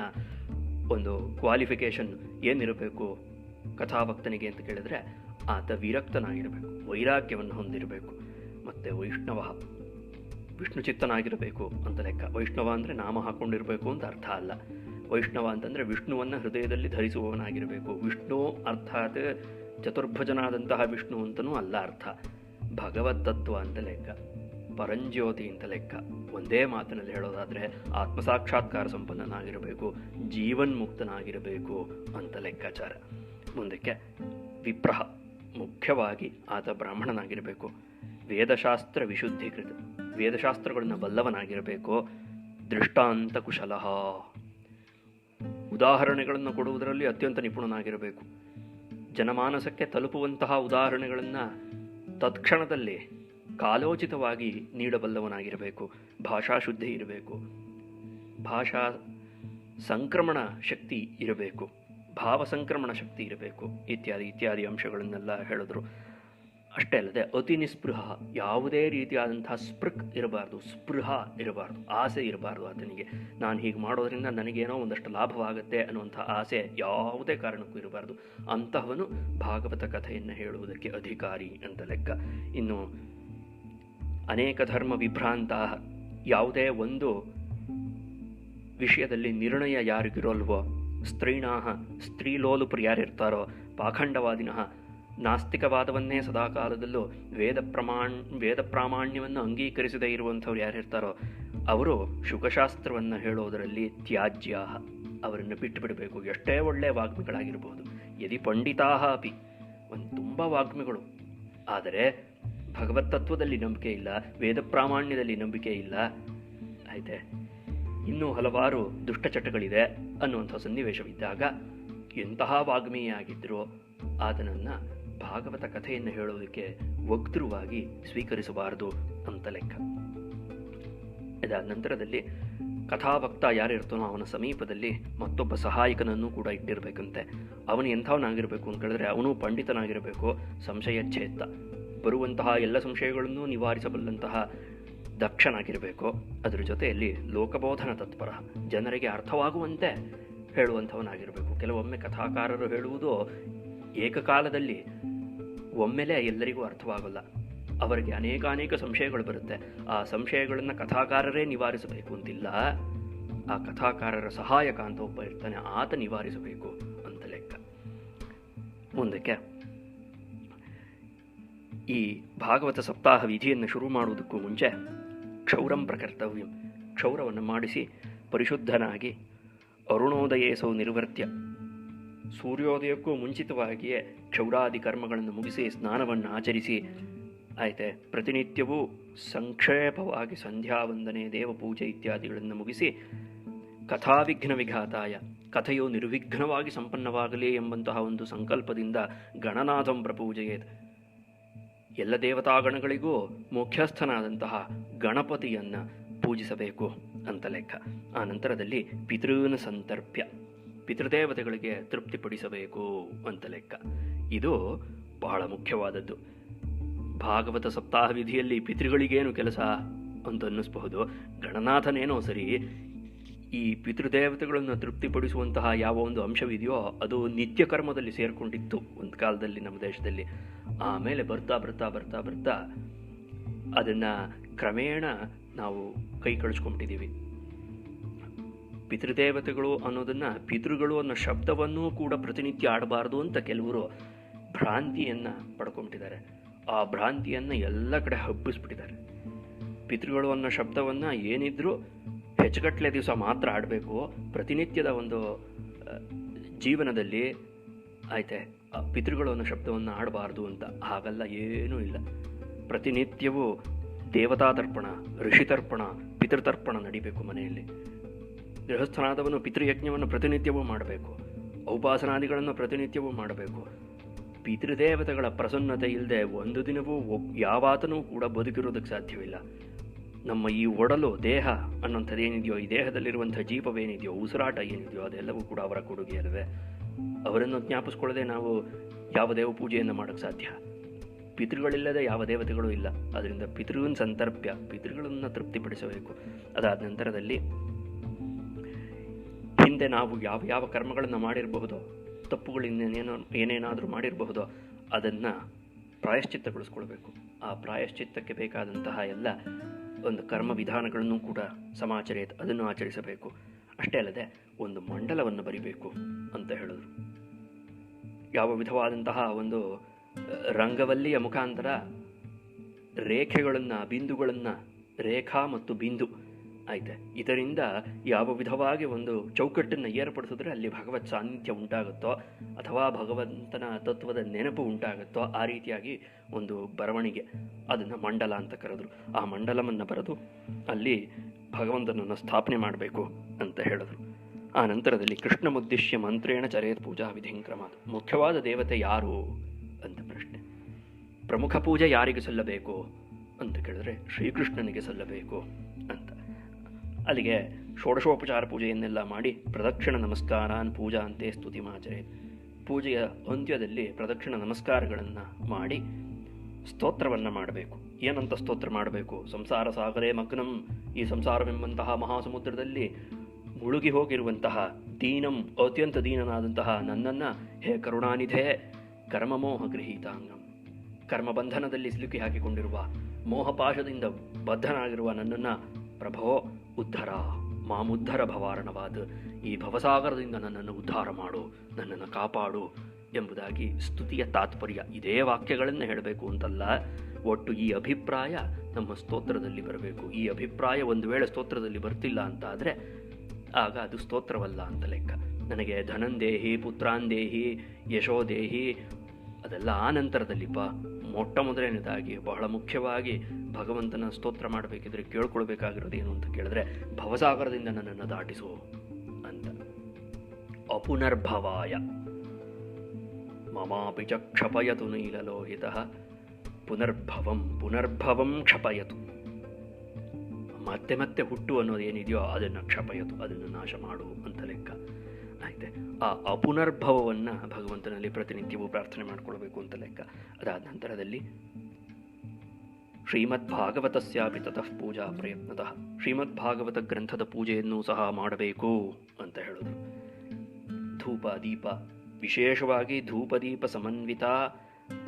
ಒಂದು ಕ್ವಾಲಿಫಿಕೇಷನ್ ಏನಿರಬೇಕು ಕಥಾಭಕ್ತನಿಗೆ ಅಂತ ಕೇಳಿದರೆ ಆತ ವಿರಕ್ತನಾಗಿರಬೇಕು, ವೈರಾಗ್ಯವನ್ನು ಹೊಂದಿರಬೇಕು, ಮತ್ತು ವಿಷ್ಣು ಚಿತ್ತನಾಗಿರಬೇಕು ಅಂತ ಲೆಕ್ಕ. ವೈಷ್ಣವ ಅಂದರೆ ನಾಮ ಹಾಕ್ಕೊಂಡಿರಬೇಕು ಅಂತ ಅರ್ಥ ಅಲ್ಲ. ವೈಷ್ಣವ ಅಂತಂದರೆ ವಿಷ್ಣುವನ್ನು ಹೃದಯದಲ್ಲಿ ಧರಿಸುವವನಾಗಿರಬೇಕು. ವಿಷ್ಣು ಅರ್ಥಾತ್ ಚತುರ್ಭುಜನಾದಂತಹ ವಿಷ್ಣು ಅಂತನೂ ಅಲ್ಲ ಅರ್ಥ. ಭಗವತ್ ತತ್ವ ಅಂತ ಲೆಕ್ಕ, ಪರಂಜ್ಯೋತಿ ಅಂತ ಲೆಕ್ಕ. ಒಂದೇ ಮಾತಿನಲ್ಲಿ ಹೇಳೋದಾದರೆ ಆತ್ಮಸಾಕ್ಷಾತ್ಕಾರ ಸಂಪನ್ನನಾಗಿರಬೇಕು, ಜೀವನ್ಮುಕ್ತನಾಗಿರಬೇಕು ಅಂತ ಲೆಕ್ಕಾಚಾರ. ಮುಂದಕ್ಕೆ ವಿಪ್ರಹ, ಮುಖ್ಯವಾಗಿ ಆತ ಬ್ರಾಹ್ಮಣನಾಗಿರಬೇಕು. ವೇದಶಾಸ್ತ್ರ ವಿಶುದ್ಧೀಕೃತ, ವೇದಶಾಸ್ತ್ರಗಳನ್ನು ಬಲ್ಲವನಾಗಿರಬೇಕು. ದೃಷ್ಟಾಂತ ಕುಶಲಃ, ಉದಾಹರಣೆಗಳನ್ನು ಕೊಡುವುದರಲ್ಲಿ ಅತ್ಯಂತ ನಿಪುಣನಾಗಿರಬೇಕು. ಜನಮಾನಸಕ್ಕೆ ತಲುಪುವಂತಹ ಉದಾಹರಣೆಗಳನ್ನು ತತ್ಕ್ಷಣದಲ್ಲಿ ಕಾಲೋಚಿತವಾಗಿ ನೀಡಬಲ್ಲವನಾಗಿರಬೇಕು. ಭಾಷಾ ಶುದ್ಧಿ ಇರಬೇಕು, ಭಾಷಾ ಸಂಕ್ರಮಣ ಶಕ್ತಿ ಇರಬೇಕು, ಭಾವ ಸಂಕ್ರಮಣ ಶಕ್ತಿ ಇರಬೇಕು, ಇತ್ಯಾದಿ ಅಂಶಗಳನ್ನೆಲ್ಲ ಹೇಳಿದ್ರು. ಅಷ್ಟೇ ಅಲ್ಲದೆ ಅತಿ ನಿಸ್ಪೃಹ, ಯಾವುದೇ ರೀತಿಯಾದಂತಹ ಸ್ಪೃಕ್ ಇರಬಾರ್ದು, ಸ್ಪೃಹ ಇರಬಾರ್ದು, ಆಸೆ ಇರಬಾರ್ದು ಆತನಿಗೆ. ನಾನು ಹೀಗೆ ಮಾಡೋದ್ರಿಂದ ನನಗೇನೋ ಒಂದಷ್ಟು ಲಾಭವಾಗುತ್ತೆ ಅನ್ನುವಂಥ ಆಸೆ ಯಾವುದೇ ಕಾರಣಕ್ಕೂ ಇರಬಾರ್ದು. ಅಂತಹವನು ಭಾಗವತ ಕಥೆಯನ್ನು ಹೇಳುವುದಕ್ಕೆ ಅಧಿಕಾರಿ ಅಂತ ಲೆಕ್ಕ. ಇನ್ನು ಅನೇಕ ಧರ್ಮ ವಿಭ್ರಾಂತ, ಯಾವುದೇ ಒಂದು ವಿಷಯದಲ್ಲಿ ನಿರ್ಣಯ ಯಾರಿಗಿರೋಲ್ವೋ, ಸ್ತ್ರೀಣಾಹ, ಸ್ತ್ರೀಲೋಲುಪರು ಯಾರಿರ್ತಾರೋ, ಪಾಖಂಡವಾದಿನಃ, ನಾಸ್ತಿಕವಾದವನ್ನೇ ಸದಾಕಾಲದಲ್ಲೂ ವೇದ ಪ್ರಾಮಾಣ್ಯವನ್ನು ಅಂಗೀಕರಿಸದೇ ಇರುವಂಥವ್ರು ಯಾರಿರ್ತಾರೋ ಅವರು ಶುಕಶಾಸ್ತ್ರವನ್ನು ಹೇಳೋದರಲ್ಲಿ ತ್ಯಾಜ್ಯ, ಅವರನ್ನು ಬಿಟ್ಟು ಬಿಡಬೇಕು. ಎಷ್ಟೇ ಒಳ್ಳೆಯ ವಾಗ್ಮಿಗಳಾಗಿರ್ಬೋದು, ಯದಿ ಪಂಡಿತಾಹ ಅಪಿ, ಒಂದು ತುಂಬ ವಾಗ್ಮಿಗಳು, ಆದರೆ ಭಗವತ್ತತ್ವದಲ್ಲಿ ನಂಬಿಕೆ ಇಲ್ಲ, ವೇದ ಪ್ರಾಮಾಣ್ಯದಲ್ಲಿ ನಂಬಿಕೆ ಇಲ್ಲ, ಆಯ್ತೆ ಇನ್ನೂ ಹಲವಾರು ದುಷ್ಟಚಟಗಳಿದೆ ಅನ್ನುವಂಥ ಸನ್ನಿವೇಶವಿದ್ದಾಗ ಎಂತಹ ವಾಗ್ಮಿಯಾಗಿದ್ದರೂ ಆತನನ್ನು ಭಾಗವತ ಕಥೆಯನ್ನು ಹೇಳೋದಕ್ಕೆ ವಕ್ತೃವಾಗಿ ಸ್ವೀಕರಿಸಬಾರದು ಅಂತ ಲೆಕ್ಕ. ಇದಾದ ನಂತರದಲ್ಲಿ ಕಥಾಭಕ್ತ ಯಾರಿರ್ತಾನೋ ಅವನ ಸಮೀಪದಲ್ಲಿ ಮತ್ತೊಬ್ಬ ಸಹಾಯಕನನ್ನು ಕೂಡ ಇಟ್ಟಿರಬೇಕಂತೆ. ಅವನು ಎಂಥವನಾಗಿರಬೇಕು ಅಂತ ಕೇಳಿದ್ರೆ ಅವನು ಪಂಡಿತನಾಗಿರಬೇಕು, ಸಂಶಯಚ್ಛೇದ, ಬರುವಂತಹ ಎಲ್ಲ ಸಂಶಯಗಳನ್ನು ನಿವಾರಿಸಬಲ್ಲಂತಹ ದಕ್ಷನಾಗಿರಬೇಕು. ಅದರ ಜೊತೆಯಲ್ಲಿ ಲೋಕಬೋಧನ ತತ್ಪರ, ಜನರಿಗೆ ಅರ್ಥವಾಗುವಂತೆ ಹೇಳುವಂಥವನಾಗಿರಬೇಕು. ಕೆಲವೊಮ್ಮೆ ಕಥಾಕಾರರು ಹೇಳುವುದು ಏಕಕಾಲದಲ್ಲಿ ಒಮ್ಮೆಲೆ ಎಲ್ಲರಿಗೂ ಅರ್ಥವಾಗಲ್ಲ. ಅವರಿಗೆ ಅನೇಕ ಸಂಶಯಗಳು ಬರುತ್ತೆ. ಆ ಸಂಶಯಗಳನ್ನು ಕಥಾಕಾರರೇ ನಿವಾರಿಸಬೇಕು ಅಂತಿಲ್ಲ, ಆ ಕಥಾಕಾರರ ಸಹಾಯಕ ಅಂತ ಒಬ್ಬ ಇರ್ತಾನೆ, ಆತ ನಿವಾರಿಸಬೇಕು ಅಂತ ಲೆಕ್ಕ. ಮುಂದಕ್ಕೆ ಈ ಭಾಗವತ ಸಪ್ತಾಹ ವಿಧಿಯನ್ನು ಶುರು ಮಾಡುವುದಕ್ಕೂ ಮುಂಚೆ ಕ್ಷೌರಂ ಪ್ರಕರ್ತವ್ಯಂ, ಕ್ಷೌರವನ್ನು ಮಾಡಿಸಿ ಪರಿಶುದ್ಧನಾಗಿ ಅರುಣೋದಯೇಸೌ ನಿರ್ವರ್ತ್ಯ, ಸೂರ್ಯೋದಯಕ್ಕೂ ಮುಂಚಿತವಾಗಿಯೇ ಕ್ಷೌರಾದಿ ಕರ್ಮಗಳನ್ನು ಮುಗಿಸಿ ಸ್ನಾನವನ್ನು ಆಚರಿಸಿ ಆಯ್ತೆ ಪ್ರತಿನಿತ್ಯವೂ ಸಂಕ್ಷೇಪವಾಗಿ ಸಂಧ್ಯಾವಂದನೆ, ದೇವಪೂಜೆ ಇತ್ಯಾದಿಗಳನ್ನು ಮುಗಿಸಿ ಕಥಾವಿಘ್ನ ವಿಘಾತಾಯ, ಕಥೆಯು ನಿರ್ವಿಘ್ನವಾಗಿ ಸಂಪನ್ನವಾಗಲಿ ಎಂಬಂತಹ ಒಂದು ಸಂಕಲ್ಪದಿಂದ ಗಣನಾಥಂ ಪ್ರಪೂಜೆಯೇತ್, ಎಲ್ಲ ದೇವತಾಗಣಗಳಿಗೂ ಮುಖ್ಯಸ್ಥನಾದಂತಹ ಗಣಪತಿಯನ್ನು ಪೂಜಿಸಬೇಕು ಅಂತ ಲೆಕ್ಕ. ಆ ನಂತರದಲ್ಲಿ ಪಿತೃನ ಸಂತರ್ಪ್ಯ, ಪಿತೃದೇವತೆಗಳಿಗೆ ತೃಪ್ತಿಪಡಿಸಬೇಕು ಅಂತ ಲೆಕ್ಕ. ಇದು ಬಹಳ ಮುಖ್ಯವಾದದ್ದು. ಭಾಗವತ ಸಪ್ತಾಹ ವಿಧಿಯಲ್ಲಿ ಪಿತೃಗಳಿಗೇನು ಕೆಲಸ ಅಂತ ಅನ್ನಿಸ್ಬಹುದು, ಗಣನಾಥನೇನೋ ಸರಿ, ಈ ಪಿತೃದೇವತೆಗಳನ್ನು ತೃಪ್ತಿಪಡಿಸುವಂತಹ ಯಾವ ಒಂದು ಅಂಶವಿದೆಯೋ ಅದು ನಿತ್ಯ ಕರ್ಮದಲ್ಲಿ ಸೇರಿಕೊಂಡಿತ್ತು ಒಂದು ಕಾಲದಲ್ಲಿ ನಮ್ಮ ದೇಶದಲ್ಲಿ. ಆಮೇಲೆ ಬರ್ತಾ ಅದನ್ನು ಕ್ರಮೇಣ ನಾವು ಕೈ ಕಳಿಸ್ಕೊಂಡ್ಬಿಟ್ಟಿದ್ದೀವಿ. ಪಿತೃದೇವತೆಗಳು ಅನ್ನೋದನ್ನು, ಪಿತೃಗಳು ಅನ್ನೋ ಶಬ್ದವನ್ನೂ ಕೂಡ ಪ್ರತಿನಿತ್ಯ ಆಡಬಾರ್ದು ಅಂತ ಕೆಲವರು ಭ್ರಾಂತಿಯನ್ನು ಪಡ್ಕೊಂಡ್ಬಿಟ್ಟಿದ್ದಾರೆ. ಆ ಭ್ರಾಂತಿಯನ್ನು ಎಲ್ಲ ಕಡೆ ಹಬ್ಬಿಸ್ಬಿಟ್ಟಿದ್ದಾರೆ. ಪಿತೃಗಳು ಅನ್ನೋ ಶಬ್ದವನ್ನು ಏನಿದ್ರೂ ಹೆಚ್ಚುಗಟ್ಟಲೆ ದಿವಸ ಮಾತ್ರ ಆಡಬೇಕು, ಪ್ರತಿನಿತ್ಯದ ಒಂದು ಜೀವನದಲ್ಲಿ ಆಯ್ತೆ ಪಿತೃಗಳು ಅನ್ನೋ ಶಬ್ದವನ್ನು ಆಡಬಾರ್ದು ಅಂತ. ಹಾಗಲ್ಲ, ಏನೂ ಇಲ್ಲ. ಪ್ರತಿನಿತ್ಯವೂ ದೇವತಾ ತರ್ಪಣ, ಋಷಿತರ್ಪಣ, ಪಿತೃತರ್ಪಣ ನಡಿಬೇಕು ಮನೆಯಲ್ಲಿ. ಗೃಹಸ್ಥನಾದವನು ಪಿತೃಯಜ್ಞವನ್ನು ಪ್ರತಿನಿತ್ಯವೂ ಮಾಡಬೇಕು, ಔಪಾಸನಾದಿಗಳನ್ನು ಪ್ರತಿನಿತ್ಯವೂ ಮಾಡಬೇಕು. ಪಿತೃದೇವತೆಗಳ ಪ್ರಸನ್ನತೆ ಇಲ್ಲದೆ ಒಂದು ದಿನವೂ ಯಾವಾತನೂ ಕೂಡ ಬದುಕಿರೋದಕ್ಕೆ ಸಾಧ್ಯವಿಲ್ಲ. ನಮ್ಮ ಈ ಒಡಲು, ದೇಹ ಅನ್ನೋಂಥದ್ದು ಏನಿದೆಯೋ, ಈ ದೇಹದಲ್ಲಿರುವಂಥ ಜೀವವೇನಿದೆಯೋ, ಉಸಿರಾಟ ಏನಿದೆಯೋ, ಅದೆಲ್ಲವೂ ಕೂಡ ಅವರ ಕೊಡುಗೆ ಅಲ್ಲವೇ? ಅವರನ್ನು ಜ್ಞಾಪಿಸ್ಕೊಳ್ಳದೆ ನಾವು ಯಾವ ದೇವ ಪೂಜೆಯನ್ನು ಮಾಡೋಕ್ಕೆ ಸಾಧ್ಯ? ಪಿತೃಗಳಿಲ್ಲದೆ ಯಾವ ದೇವತೆಗಳು ಇಲ್ಲ. ಅದರಿಂದ ಪಿತೃನ್ ಸಂತರ್ಪ್ಯ, ಪಿತೃಗಳನ್ನು ತೃಪ್ತಿಪಡಿಸಬೇಕು. ಅದಾದ ನಂತರದಲ್ಲಿ ಹಿಂದೆ ನಾವು ಯಾವ ಕರ್ಮಗಳನ್ನು ಮಾಡಿರಬಹುದೋ, ಏನೇನಾದರೂ ಮಾಡಿರಬಹುದೋ ಅದನ್ನು ಪ್ರಾಯಶ್ಚಿತ್ತಗೊಳಿಸ್ಕೊಳ್ಬೇಕು. ಆ ಪ್ರಾಯಶ್ಚಿತ್ತಕ್ಕೆ ಬೇಕಾದಂತಹ ಎಲ್ಲ ಒಂದು ಕರ್ಮ ವಿಧಾನಗಳನ್ನು ಕೂಡ ಸಮಾಚರೇತ್, ಅದನ್ನು ಆಚರಿಸಬೇಕು. ಅಷ್ಟೇ ಅಲ್ಲದೆ ಒಂದು ಮಂಡಲವನ್ನು ಬರಿಬೇಕು ಅಂತ ಹೇಳಿದ್ರು. ಯಾವ ವಿಧವಾದಂತಹ ಒಂದು ರಂಗವಲ್ಲಿಯ ಮುಖಾಂತರ ರೇಖೆಗಳನ್ನು, ಬಿಂದುಗಳನ್ನು, ರೇಖಾ ಮತ್ತು ಬಿಂದು ಆಯ್ತೆ, ಇದರಿಂದ ಯಾವ ವಿಧವಾಗಿ ಒಂದು ಚೌಕಟ್ಟನ್ನು ಏರ್ಪಡಿಸಿದ್ರೆ ಅಲ್ಲಿ ಭಗವತ್ ಸಾನ್ನಿಧ್ಯ ಉಂಟಾಗುತ್ತೋ ಅಥವಾ ಭಗವಂತನ ತತ್ವದ ನೆನಪು ಉಂಟಾಗುತ್ತೋ ಆ ರೀತಿಯಾಗಿ ಒಂದು ಬರವಣಿಗೆ, ಅದನ್ನು ಮಂಡಲ ಅಂತ ಕರೆದ್ರು. ಆ ಮಂಡಲವನ್ನು ಬರೆದು ಅಲ್ಲಿ ಭಗವಂತನನ್ನು ಸ್ಥಾಪನೆ ಮಾಡಬೇಕು ಅಂತ ಹೇಳಿದ್ರು. ಆ ನಂತರದಲ್ಲಿ ಕೃಷ್ಣ ಮುದ್ದಿಶ್ಯ ಮಂತ್ರೇಣ ಚರೇತ್ ಪೂಜಾ ವಿಧಿಂಕ್ರಮ. ಮುಖ್ಯವಾದ ದೇವತೆ ಯಾರು ಅಂತ ಪ್ರಶ್ನೆ. ಪ್ರಮುಖ ಪೂಜೆ ಯಾರಿಗೆ ಸಲ್ಲಬೇಕು ಅಂತ ಕೇಳಿದ್ರೆ ಶ್ರೀಕೃಷ್ಣನಿಗೆ ಸಲ್ಲಬೇಕು ಅಂತ. ಅಲ್ಲಿಗೆ ಷೋಡಶೋಪಚಾರ ಪೂಜೆಯನ್ನೆಲ್ಲ ಮಾಡಿ ಪ್ರದಕ್ಷಿಣ ನಮಸ್ಕಾರಾನ್ ಪೂಜಾ ಅಂತೆ ಸ್ತುತಿಮಾಚರೆ, ಪೂಜೆಯ ಅಂತ್ಯದಲ್ಲಿ ಪ್ರದಕ್ಷಿಣ ನಮಸ್ಕಾರಗಳನ್ನು ಮಾಡಿ ಸ್ತೋತ್ರವನ್ನು ಮಾಡಬೇಕು. ಏನಂತ ಸ್ತೋತ್ರ ಮಾಡಬೇಕು? ಸಂಸಾರ ಸಾಗರೇ ಮಗ್ನಂ, ಈ ಸಂಸಾರವೆಂಬಂತಹ ಮಹಾಸಮುದ್ರದಲ್ಲಿ ಮುಳುಗಿ ಹೋಗಿರುವಂತಹ ದೀನಂ, ಅತ್ಯಂತ ದೀನನಾದಂತಹ ನನ್ನನ್ನು ಹೇ ಕರುಣಾನಿಧೆ, ಕರ್ಮಮೋಹ ಗೃಹೀತಾಂಗಂ, ಕರ್ಮಬಂಧನದಲ್ಲಿ ಸಿಲುಕಿ ಹಾಕಿಕೊಂಡಿರುವ, ಮೋಹಪಾಶದಿಂದ ಬದ್ಧನಾಗಿರುವ ನನ್ನನ್ನು ಪ್ರಭೋ ಉದ್ಧರ, ಮಾಮುದ್ಧರ ಭವಾರಣವಾದ, ಈ ಭವಸಾಗರದಿಂದ ನನ್ನನ್ನು ಉದ್ಧಾರ ಮಾಡು, ನನ್ನನ್ನು ಕಾಪಾಡು ಎಂಬುದಾಗಿ ಸ್ತುತಿಯ ತಾತ್ಪರ್ಯ. ಇದೇ ವಾಕ್ಯಗಳನ್ನು ಹೇಳಬೇಕು ಅಂತಲ್ಲ, ಒಟ್ಟು ಈ ಅಭಿಪ್ರಾಯ ನಮ್ಮ ಸ್ತೋತ್ರದಲ್ಲಿ ಬರಬೇಕು. ಈ ಅಭಿಪ್ರಾಯ ಒಂದು ವೇಳೆ ಸ್ತೋತ್ರದಲ್ಲಿ ಬರ್ತಿಲ್ಲ ಅಂತ ಆದರೆ ಆಗ ಅದು ಸ್ತೋತ್ರವಲ್ಲ ಅಂತ ಲೆಕ್ಕ. ನನಗೆ ಧನಂದೇಹಿ, ಪುತ್ರಾಂದೇಹಿ, ಯಶೋದೇಹಿ ಅದೆಲ್ಲ ಆ ನಂತರದಲ್ಲಿಪ್ಪ. ಮೊಟ್ಟ ಮೊದಲನೇದಾಗಿ ಬಹಳ ಮುಖ್ಯವಾಗಿ ಭಗವಂತನ ಸ್ತೋತ್ರ ಮಾಡಬೇಕಿದ್ರೆ ಕೇಳ್ಕೊಳ್ಬೇಕಾಗಿರೋದೇನು ಅಂತ ಕೇಳಿದ್ರೆ ಭವಸಾಗರದಿಂದ ನನ್ನನ್ನು ದಾಟಿಸು ಅಂತ. ಅಪುನರ್ಭವಾಯ ಮಮಾಪಿ ಚ ಕ್ಷಪಯತು ನೀಲಲೋಹಿತಃ ಪುನರ್ಭವಂ ಕ್ಷಪಯತು. ಮತ್ತೆ ಮತ್ತೆ ಹುಟ್ಟು ಅನ್ನೋದು ಏನಿದೆಯೋ ಅದನ್ನು ಕ್ಷಪಯತು, ಅದನ್ನು ನಾಶ ಮಾಡು ಅಂತ ಲೆಕ್ಕ. ಆಯ್ತೆ, ಆ ಅಪುನರ್ಭವವನ್ನು ಭಗವಂತನಲ್ಲಿ ಪ್ರತಿನಿತ್ಯವೂ ಪ್ರಾರ್ಥನೆ ಮಾಡಿಕೊಳ್ಬೇಕು ಅಂತ ಲೆಕ್ಕ. ಅದಾದ ನಂತರದಲ್ಲಿ ಶ್ರೀಮದ್ಭಾಗವತಸ್ಯಾಪಿ ತತಃ ಪೂಜಾ ಪ್ರಯತ್ನತಃ, ಶ್ರೀಮದ್ಭಾಗವತ ಗ್ರಂಥದ ಪೂಜೆಯನ್ನು ಸಹ ಮಾಡಬೇಕು ಅಂತ ಹೇಳಿದ್ರು. ಧೂಪ ದೀಪ, ವಿಶೇಷವಾಗಿ ಧೂಪದೀಪ ಸಮನ್ವಿತ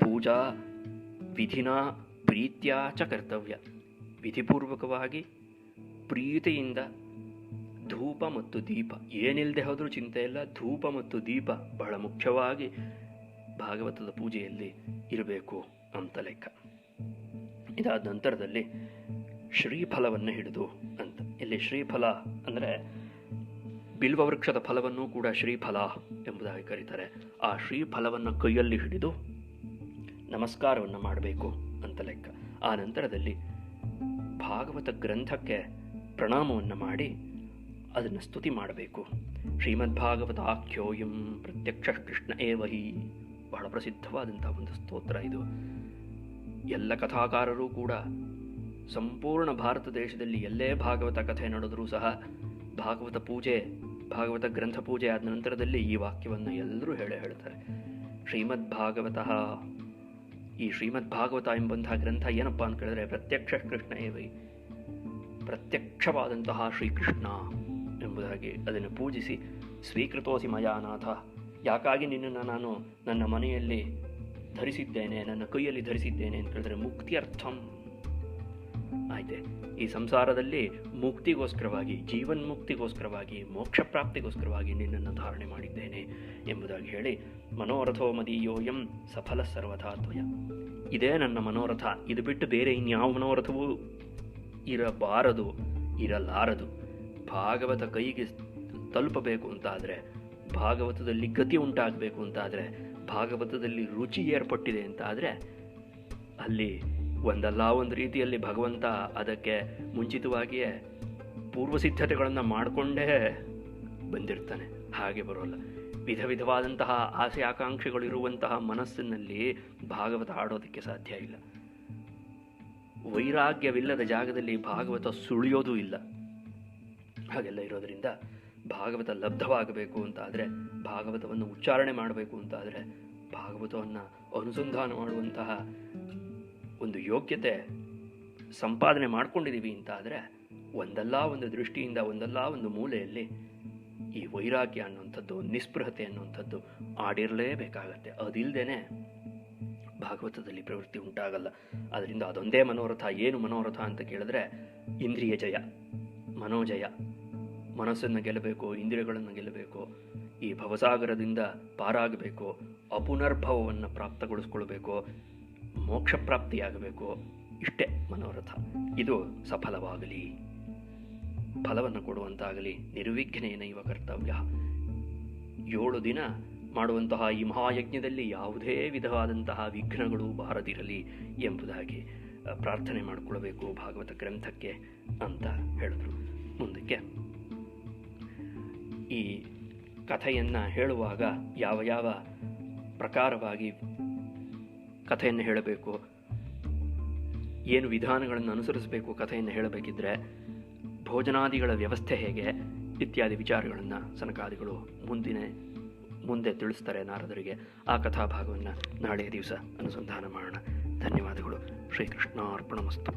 ಪೂಜಾ ವಿಧಿನ ಪ್ರೀತ್ಯ ಚ ಕರ್ತವ್ಯ. ವಿಧಿಪೂರ್ವಕವಾಗಿ ಪ್ರೀತಿಯಿಂದ ಧೂಪ ಮತ್ತು ದೀಪ, ಏನಿಲ್ಲದೆ ಹೋದರೂ ಚಿಂತೆ ಇಲ್ಲ, ಧೂಪ ಮತ್ತು ದೀಪ ಬಹಳ ಮುಖ್ಯವಾಗಿ ಭಾಗವತದ ಪೂಜೆಯಲ್ಲಿ ಇರಬೇಕು ಅಂತ ಲೆಕ್ಕ. ಇದಾದ ನಂತರದಲ್ಲಿ ಶ್ರೀಫಲವನ್ನು ಹಿಡಿದು ಅಂತ, ಇಲ್ಲಿ ಶ್ರೀಫಲ ಅಂದರೆ ಬಿಲ್ವವೃಕ್ಷದ ಫಲವನ್ನು ಕೂಡ ಶ್ರೀಫಲ ಎಂಬುದಾಗಿ ಕರೀತಾರೆ. ಆ ಶ್ರೀಫಲವನ್ನು ಕೈಯಲ್ಲಿ ಹಿಡಿದು ನಮಸ್ಕಾರವನ್ನು ಮಾಡಬೇಕು ಅಂತ ಲೆಕ್ಕ. ಆ ನಂತರದಲ್ಲಿ ಭಾಗವತ ಗ್ರಂಥಕ್ಕೆ ಪ್ರಣಾಮವನ್ನು ಮಾಡಿ ಅದನ್ನು ಸ್ತುತಿ ಮಾಡಬೇಕು. ಶ್ರೀಮದ್ಭಾಗವತ ಆಖ್ಯೋಯಂ ಪ್ರತ್ಯಕ್ಷ ಕೃಷ್ಣ ಏವಹಿ, ಬಹಳ ಪ್ರಸಿದ್ಧವಾದಂಥ ಒಂದು ಸ್ತೋತ್ರ ಇದು. ಎಲ್ಲ ಕಥಾಕಾರರು ಕೂಡ ಸಂಪೂರ್ಣ ಭಾರತ ದೇಶದಲ್ಲಿ ಎಲ್ಲೇ ಭಾಗವತ ಕಥೆ ನಡೆದರೂ ಸಹ ಭಾಗವತ ಪೂಜೆ, ಭಾಗವತ ಗ್ರಂಥ ಪೂಜೆ ಆದ ನಂತರದಲ್ಲಿ ಈ ವಾಕ್ಯವನ್ನು ಎಲ್ಲರೂ ಹೇಳ್ತಾರೆ. ಶ್ರೀಮದ್ಭಾಗವತಃ, ಈ ಶ್ರೀಮದ್ಭಾಗವತ ಎಂಬಂತಹ ಗ್ರಂಥ ಏನಪ್ಪ ಅಂತ ಕೇಳಿದ್ರೆ ಪ್ರತ್ಯಕ್ಷ ಕೃಷ್ಣ ಏವೈ, ಪ್ರತ್ಯಕ್ಷವಾದಂತಹ ಶ್ರೀಕೃಷ್ಣ ಎಂಬುದಾಗಿ ಅದನ್ನು ಪೂಜಿಸಿ, ಸ್ವೀಕೃತೋಸಿ ಮಯಾನಾಥ, ಯಾಕಾಗಿ ನಿನ್ನನ್ನು ನಾನು ನನ್ನ ಮನೆಯಲ್ಲಿ ಧರಿಸಿದ್ದೇನೆ, ನನ್ನ ಕೈಯಲ್ಲಿ ಧರಿಸಿದ್ದೇನೆ ಅಂತ ಹೇಳಿದ್ರೆ ಮುಕ್ತಿಯರ್ಥಂ. ಆಯ್ತೆ, ಈ ಸಂಸಾರದಲ್ಲಿ ಮುಕ್ತಿಗೋಸ್ಕರವಾಗಿ, ಜೀವನ್ಮುಕ್ತಿಗೋಸ್ಕರವಾಗಿ, ಮೋಕ್ಷ ಪ್ರಾಪ್ತಿಗೋಸ್ಕರವಾಗಿ ನಿನ್ನನ್ನು ಧಾರಣೆ ಮಾಡಿದ್ದೇನೆ ಎಂಬುದಾಗಿ ಹೇಳಿ, ಮನೋರಥೋ ಮದೀಯೋಯಂ ಸಫಲ ಸರ್ವಥಾ ತ್ವಯ, ಇದೇ ನನ್ನ ಮನೋರಥ, ಇದು ಬಿಟ್ಟು ಬೇರೆ ಇನ್ಯಾವ ಮನೋರಥವೂ ಇರಬಾರದು, ಇರಲಾರದು. ಭಾಗವತ ಕೈಗೆ ತಲುಪಬೇಕು ಅಂತಾದರೆ, ಭಾಗವತದಲ್ಲಿ ಗತಿ ಉಂಟಾಗಬೇಕು ಅಂತಾದರೆ, ಭಾಗವತದಲ್ಲಿ ರುಚಿ ಏರ್ಪಟ್ಟಿದೆ ಅಂತಾದರೆ ಅಲ್ಲಿ ಒಂದಲ್ಲ ಒಂದು ರೀತಿಯಲ್ಲಿ ಭಗವಂತ ಅದಕ್ಕೆ ಮುಂಚಿತವಾಗಿಯೇ ಪೂರ್ವಸಿದ್ಧತೆಗಳನ್ನು ಮಾಡಿಕೊಂಡೇ ಬಂದಿರ್ತಾನೆ. ಹಾಗೆ ಬರೋಲ್ಲ. ವಿಧ ವಿಧವಾದಂತಹ ಆಸೆ ಆಕಾಂಕ್ಷೆಗಳಿರುವಂತಹ ಮನಸ್ಸಿನಲ್ಲಿ ಭಾಗವತ ಆಡೋದಕ್ಕೆ ಸಾಧ್ಯ ಇಲ್ಲ. ವೈರಾಗ್ಯವಿಲ್ಲದ ಜಾಗದಲ್ಲಿ ಭಾಗವತ ಸುಳಿಯೋದೂ ಇಲ್ಲ. ಹಾಗೆಲ್ಲ ಇರೋದರಿಂದ ಭಾಗವತ ಲಬ್ಧವಾಗಬೇಕು ಅಂತಾದರೆ, ಭಾಗವತವನ್ನು ಉಚ್ಚಾರಣೆ ಮಾಡಬೇಕು ಅಂತಾದರೆ, ಭಾಗವತವನ್ನು ಅನುಸಂಧಾನ ಮಾಡುವಂತಹ ಒಂದು ಯೋಗ್ಯತೆ ಸಂಪಾದನೆ ಮಾಡ್ಕೊಂಡಿದ್ದೀವಿ ಅಂತಾದರೆ, ಒಂದಲ್ಲ ಒಂದು ದೃಷ್ಟಿಯಿಂದ, ಒಂದಲ್ಲ ಒಂದು ಮೂಲೆಯಲ್ಲಿ ಈ ವೈರಾಗ್ಯ ಅನ್ನುವಂಥದ್ದು, ನಿಸ್ಪೃಹತೆ ಅನ್ನುವಂಥದ್ದು ಆಡಿರಲೇಬೇಕಾಗತ್ತೆ. ಅದಿಲ್ಲದೇನೆ ಭಾಗವತದಲ್ಲಿ ಪ್ರವೃತ್ತಿ ಉಂಟಾಗಲ್ಲ. ಅದರಿಂದ ಅದೊಂದೇ ಮನೋರಥ. ಏನು ಮನೋರಥ ಅಂತ ಕೇಳಿದ್ರೆ, ಇಂದ್ರಿಯ ಜಯ, ಮನೋಜಯ, ಮನಸ್ಸನ್ನು ಗೆಲ್ಲಬೇಕು, ಇಂದ್ರಿಯಗಳನ್ನು ಗೆಲ್ಲಬೇಕು, ಈ ಭವಸಾಗರದಿಂದ ಪಾರಾಗಬೇಕು, ಅಪುನರ್ಭವವನ್ನು ಪ್ರಾಪ್ತಗೊಳಿಸ್ಕೊಳ್ಬೇಕು, ಮೋಕ್ಷ ಪ್ರಾಪ್ತಿಯಾಗಬೇಕು. ಇಷ್ಟೇ ಮನೋರಥ. ಇದು ಸಫಲವಾಗಲಿ, ಫಲವನ್ನು ಕೊಡುವಂತಾಗಲಿ. ನಿರ್ವಿಘ್ನೇನ ಇವ ಕರ್ತವ್ಯ. 7 ದಿನ ಮಾಡುವಂತಹ ಈ ಮಹಾಯಜ್ಞದಲ್ಲಿ ಯಾವುದೇ ವಿಧವಾದಂತಹ ವಿಘ್ನಗಳು ಬಾರದಿರಲಿ ಎಂಬುದಾಗಿ ಪ್ರಾರ್ಥನೆ ಮಾಡಿಕೊಳ್ಬೇಕು ಭಾಗವತ ಗ್ರಂಥಕ್ಕೆ ಅಂತ ಹೇಳಿದ್ರು. ಮುಂದಕ್ಕೆ ಈ ಕಥೆಯನ್ನು ಹೇಳುವಾಗ ಯಾವ ಯಾವ ಪ್ರಕಾರವಾಗಿ ಕಥೆಯನ್ನು ಹೇಳಬೇಕು, ಏನು ವಿಧಾನಗಳನ್ನು ಅನುಸರಿಸಬೇಕು ಕಥೆಯನ್ನು ಹೇಳಬೇಕಿದ್ರೆ, ಭೋಜನಾದಿಗಳ ವ್ಯವಸ್ಥೆ ಹೇಗೆ ಇತ್ಯಾದಿ ವಿಚಾರಗಳನ್ನು ಸನಕಾದಿಗಳು ಮುಂದೆ ತಿಳಿಸ್ತಾರೆ ನಾರದರಿಗೆ. ಆ ಕಥಾಭಾಗವನ್ನು ನಾಳೆಯ ದಿವಸ ಅನುಸಂಧಾನ ಮಾಡೋಣ. ಧನ್ಯವಾದಗಳು. ಶ್ರೀಕೃಷ್ಣಾರ್ಪಣಮಸ್ತು.